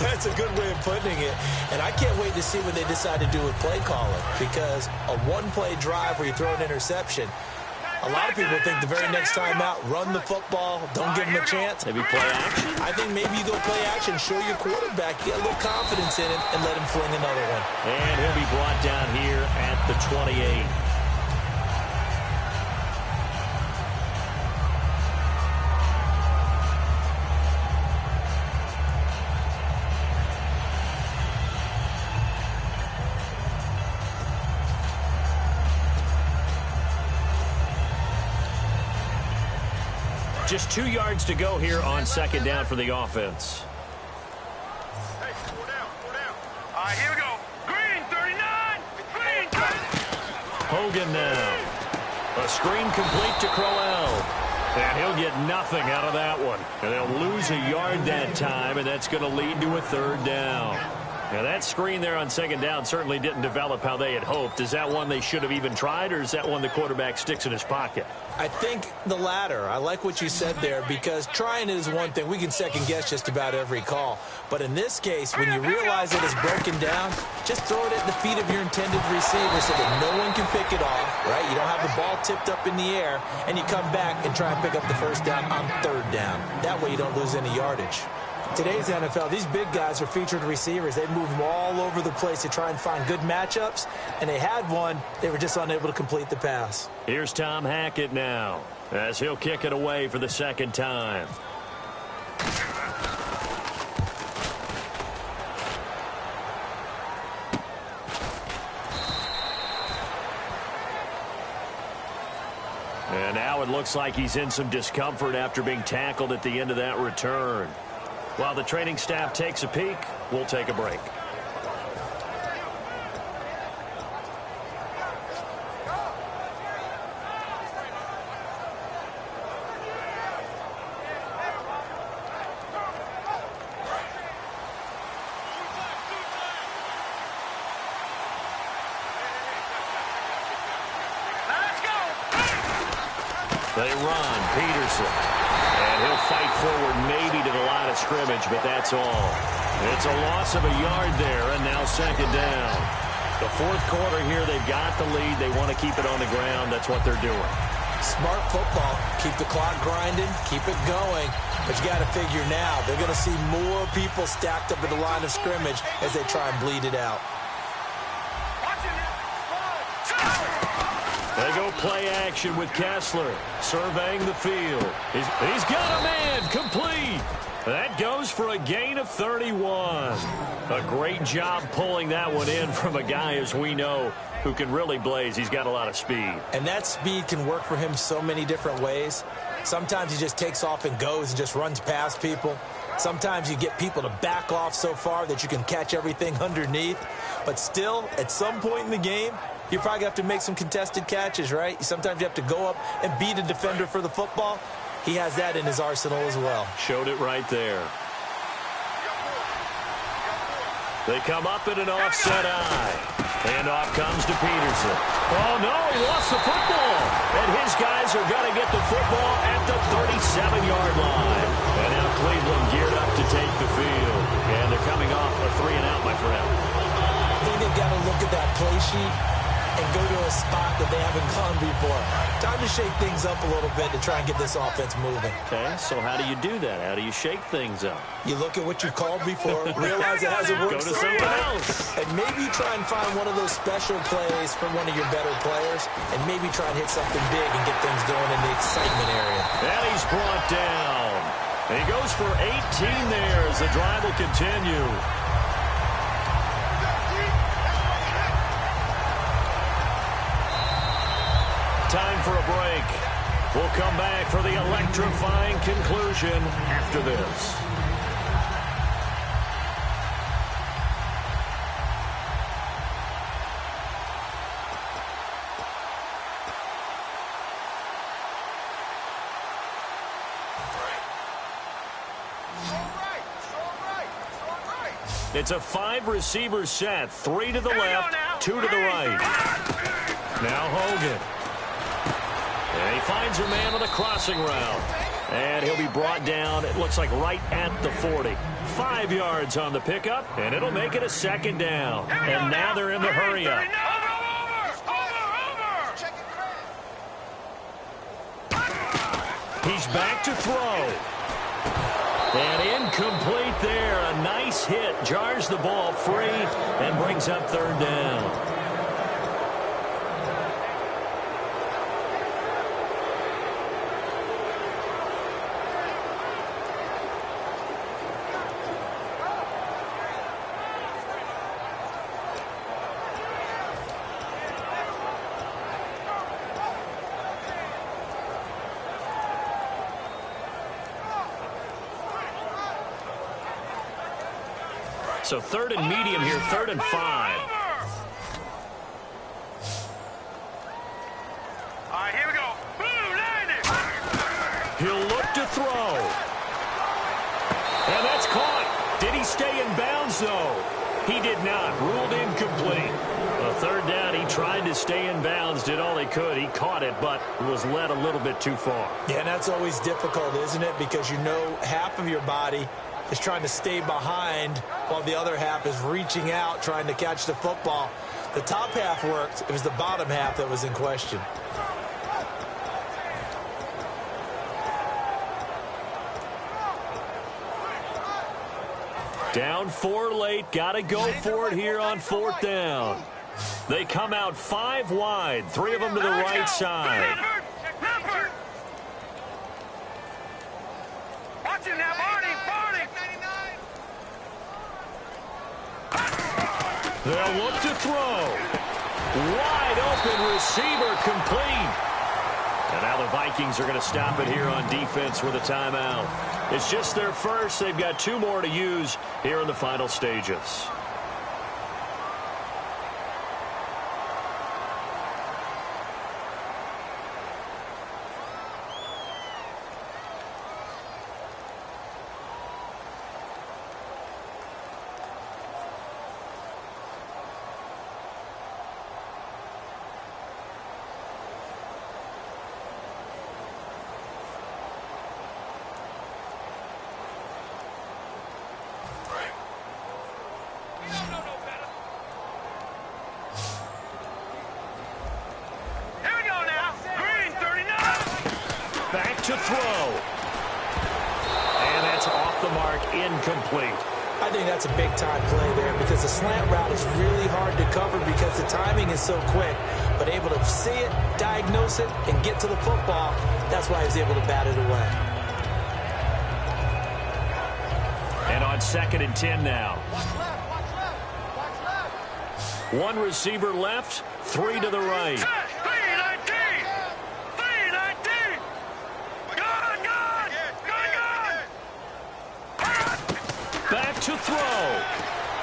That's a good way of putting it. And I can't wait to see what they decide to do with play calling. Because a 1-play drive where you throw an interception, A lot of people think the very next time out, run the football, don't give him a chance. Maybe play action? I think maybe you go play action, show your quarterback, get a little confidence in him, and let him fling another one. And he'll be brought down here at the 28. Just 2 yards to go here on second down for the offense. Hey, 4 down, 4 down. All right, here we go. Green, 39. Green, 39. Hogan now. A screen complete to Crowell. And he'll get nothing out of that one. And they'll lose a yard that time, and that's going to lead to a third down. Now, that screen there on second down certainly didn't develop how they had hoped. Is that one they should have even tried, or is that one the quarterback sticks in his pocket? I think the latter. I like what you said there, because trying it is one thing. We can second-guess just about every call. But in this case, when you realize it is broken down, just throw it at the feet of your intended receiver so that no one can pick it off, right? You don't have the ball tipped up in the air, and you come back and try and pick up the first down on third down. That way you don't lose any yardage. Today's NFL, these big guys are featured receivers. They move them all over the place to try and find good matchups, and they had one. They were just unable to complete the pass. Here's Tom Hackett now as he'll kick it away for the second time. And now it looks like he's in some discomfort after being tackled at the end of that return. While the training staff takes a peek, we'll take a break. They run. Peterson. And he'll fight forward maybe to the line of scrimmage, but that's all. It's a loss of a yard there, and now second down. The fourth quarter here, they've got the lead. They want to keep it on the ground. That's what they're doing. Smart football. Keep the clock grinding. Keep it going. But you got to figure now, they're going to see more people stacked up at the line of scrimmage as they try and bleed it out. They go play action with Kessler, surveying the field. He's got a man, complete. That goes for a gain of 31. A great job pulling that one in from a guy, as we know, who can really blaze. He's got a lot of speed. And that speed can work for him so many different ways. Sometimes he just takes off and goes and just runs past people. Sometimes you get people to back off so far that you can catch everything underneath. But still, at some point in the game, you probably have to make some contested catches, right? Sometimes you have to go up and beat a defender for the football. He has that in his arsenal as well. Showed it right there. They come up in an offset eye. Handoff comes to Peterson. Oh, no, he lost the football. And his guys are going to get the football at the 37-yard line. And now Cleveland geared up to take the field. And they're coming off a 3-and-out, my friend. I think they've got to look at that play sheet and go to a spot that they haven't gone before. Time to shake things up a little bit to try and get this offense moving. Okay, so how do you do that? How do you shake things up? You look at what you called before, realize it hasn't worked. Go to so something well, else. and maybe try and find one of those special plays from one of your better players, and maybe try and hit something big and get things going in the excitement area. And he's brought down. And he goes for 18 there as the drive will continue. Time for a break. We'll come back for the electrifying conclusion after this. It's a 5-receiver set. 3 to the left, 2 to the right. Now Hogan. And he finds a man on the crossing route. And he'll be brought down, it looks like right at the 40. 5 yards on the pickup, and it'll make it a second down. And now they're in the hurry up. He's back to throw. And incomplete there. A nice hit. Jars the ball free and brings up third down. So third and medium here, 3rd and 5. All right, here we go. Boom, landed. He'll look to throw. And that's caught. Did he stay in bounds, though? He did not. Ruled incomplete. A 3rd down, he tried to stay in bounds, did all he could. He caught it, but was led a little bit too far. Yeah, and that's always difficult, isn't it? Because you know half of your body is trying to stay behind while the other half is reaching out, trying to catch the football. The top half worked. It was the bottom half that was in question. Down 4 late. Got to go for it here on 4th down. They come out 5 wide. 3 of them to the right side. Watch it now, Barney. They'll look to throw. Wide open receiver complete. And now the Vikings are going to stop it here on defense with a timeout. It's just their first. They've got 2 more to use here in the final stages. To throw. And that's off the mark, incomplete. I think that's a big-time play there because the slant route is really hard to cover because the timing is so quick. But able to see it, diagnose it, and get to the football, that's why he was able to bat it away. And on 2nd and 10 now. One receiver left, 3 to the right. To throw.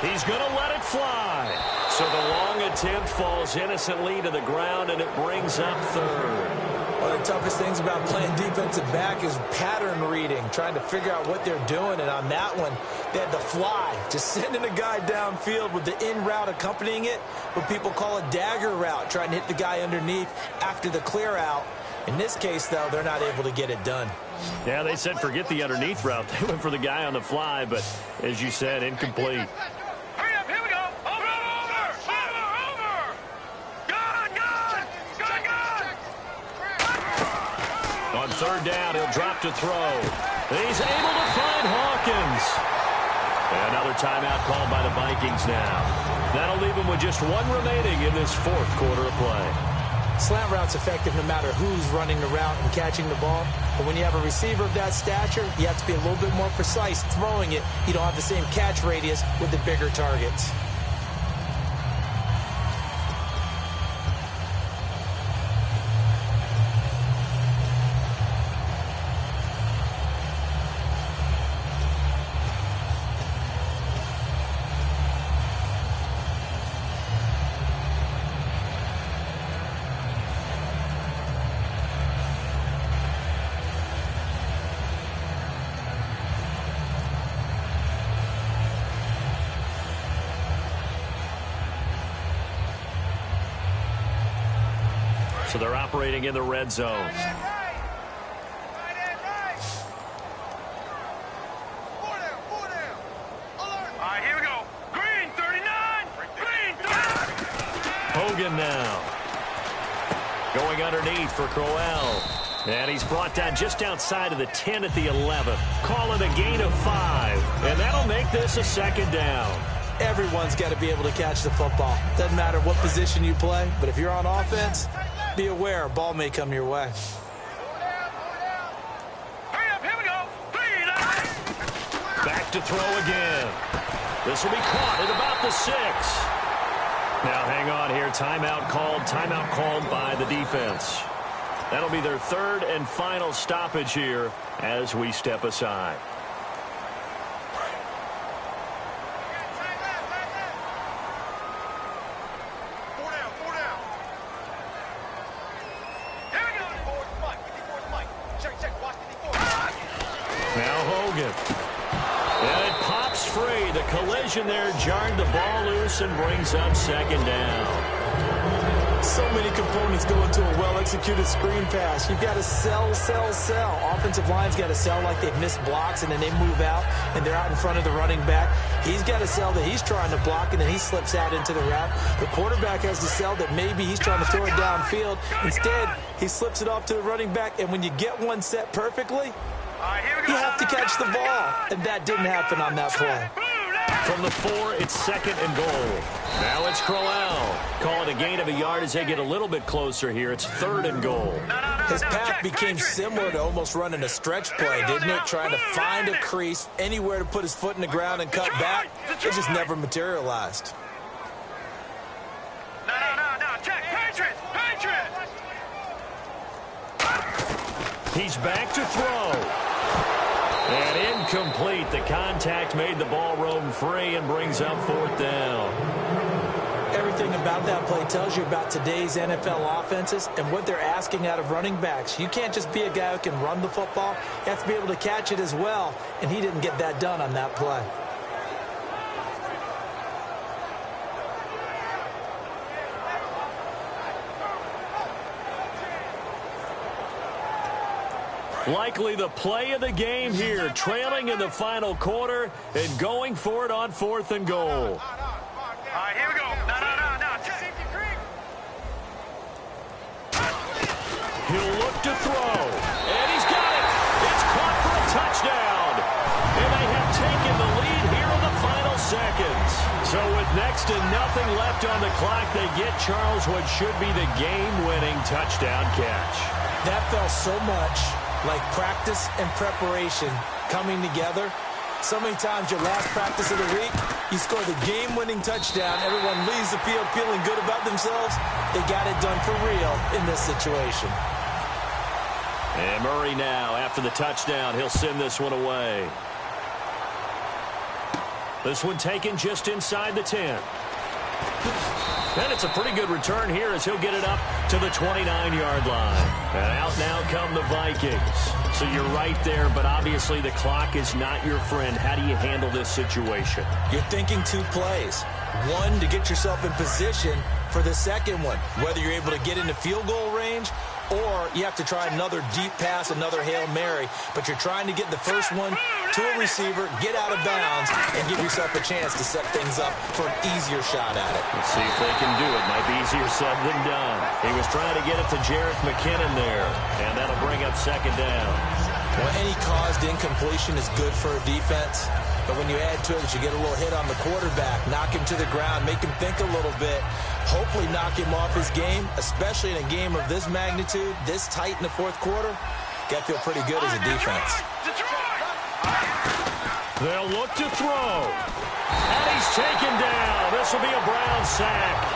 He's going to let it fly. So the long attempt falls innocently to the ground, and it brings up 3rd. One of the toughest things about playing defensive back is pattern reading, trying to figure out what they're doing. And on that one, they had the fly, just sending a guy downfield with the in route accompanying it, what people call a dagger route, trying to hit the guy underneath after the clear out. In this case, though, they're not able to get it done. Yeah, they said forget the underneath route. They went for the guy on the fly, but as you said, incomplete. Hurry up, here we go. Over. Gun. On 3rd down, he'll drop to throw. He's able to find Hawkins. And another timeout called by the Vikings now. That'll leave him with just 1 remaining in this 4th quarter of play. Slant route's effective no matter who's running the route and catching the ball. But when you have a receiver of that stature, you have to be a little bit more precise throwing it. You don't have the same catch radius with the bigger targets. So they're operating in the red zone. All right, here we go. Green 39. Green 39. Hogan now. Going underneath for Crowell. And he's brought down just outside of the 10 at the 11. Call it a gain of 5. And that'll make this a second down. Everyone's got to be able to catch the football. Doesn't matter what position you play, but if you're on offense, be aware a ball may come your way. Back to throw again. This will be caught at about the 6. Now hang on here. Timeout called by the defense. That'll be their third and final stoppage here as we step aside. Now Hogan. And it pops free. The collision there jarred the ball loose and brings up second down. So many components go into a well-executed screen pass. You've got to sell. Offensive line's got to sell like they've missed blocks, and then they move out, and they're out in front of the running back. He's got to sell that he's trying to block, and then he slips out into the route. The quarterback has to sell that maybe he's trying to throw it downfield. Instead, he slips it off to the running back, and when you get one set perfectly, you have to catch the ball, and that didn't happen on that play. From the 4, it's second and goal. Now it's Crowell. Call it a gain of a yard as they get a little bit closer here. It's third and goal. His path became similar to almost running a stretch play, didn't it? Trying to find a crease, anywhere to put his foot in the ground and cut back. It just never materialized. No. Check. Patriots. He's back to throw. And incomplete. The contact made the ball roam free and brings up fourth down. Everything about that play tells you about today's NFL offenses and what they're asking out of running backs. You can't just be a guy who can run the football. You have to be able to catch it as well, and he didn't get that done on that play. Likely the play of the game here, trailing in the final quarter and going for it on fourth and goal. All right, here we go. No. He'll look to throw, and he's got it. It's caught for a touchdown. And they have taken the lead here in the final seconds. So with next to nothing left on the clock, they get Charles what should be the game-winning touchdown catch. That felt so much like practice and preparation coming together. So many times your last practice of the week, you score the game-winning touchdown. Everyone leaves the field feeling good about themselves. They got it done for real in this situation. And Murray now, after the touchdown, he'll send this one away. This one taken just inside the 10. And it's a pretty good return here as he'll get it up to the 29-yard line. And out now come the Vikings. So you're right there, but obviously the clock is not your friend. How do you handle this situation? You're thinking 2 plays. One, to get yourself in position for the second one, whether you're able to get into field goal range or you have to try another deep pass, another Hail Mary. But you're trying to get the first one to a receiver, get out of bounds, and give yourself a chance to set things up for an easier shot at it. Let's see if they can do it. Might be easier said than done. He was trying to get it to Jerick McKinnon there, and that'll bring up second down. Well, any caused incompletion is good for a defense. But when you add to it that you get a little hit on the quarterback, knock him to the ground, make him think a little bit, hopefully knock him off his game, especially in a game of this magnitude, this tight in the fourth quarter, got to feel pretty good as a defense. They'll look to throw. And he's taken down. This will be a Brown sack.